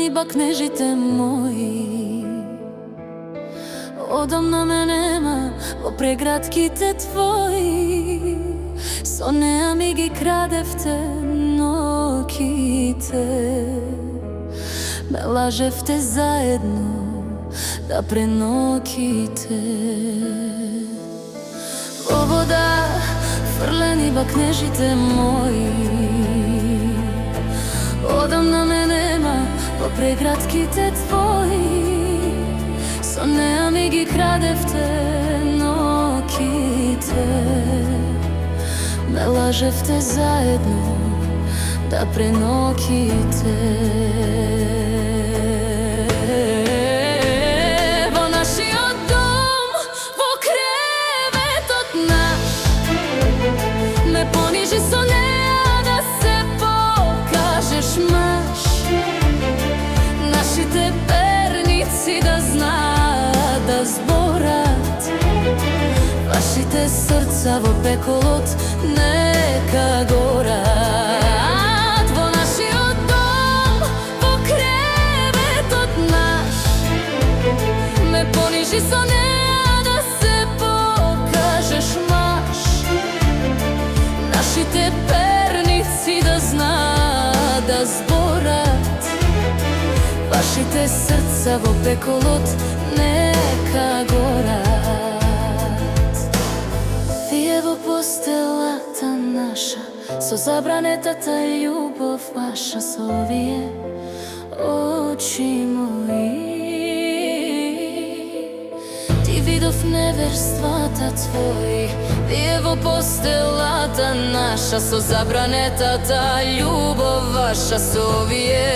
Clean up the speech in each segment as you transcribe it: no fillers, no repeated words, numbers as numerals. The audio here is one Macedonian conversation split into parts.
фрлени бакнежите мои. Одамна ме нема во прегратките твои. Со неа ми ги крадевте ноќите. Ме лажевте заедно да преноќите. Во вода фрлени бакнежите мои. Одамна ме нема во прегратките твои. Со неа ми ги крадевте ноќите. Ме лажевте заедно да преноќите. Во нашиот дом, во креветот наш, ме понижи со неа да се покажеш маж. Нашите перници да знаат да зборат, вашите срца во пеколот нека горат. Во нашиот дом, во креветот наш, ме понижи со неа да се покажеш маж. Нашите перници да знаат да зборат, вашите срца во пеколот нека горат. Вие во постелата наша, со забранетата љубов ваша, со овие очи мои. Ти видов неверствата твои. Вие во постелата наша, со забранетата љубов ваша, со овие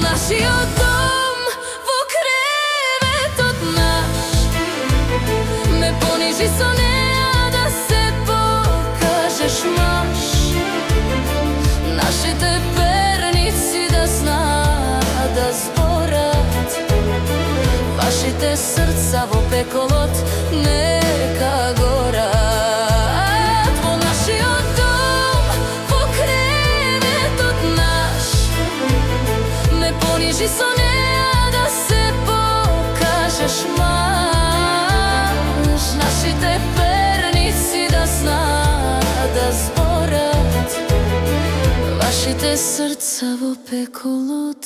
нашиот дом, во креветот наш, ме понижи со неа да се покажеш маж. Нашите перници да знаат да зборат, вашите срца во пеколот нека горат. Во нашиот дом, во креветот наш, ме понижи со неа да се покажеш маж. Нашите перници да знаат да зборат, вашите срца во пеколот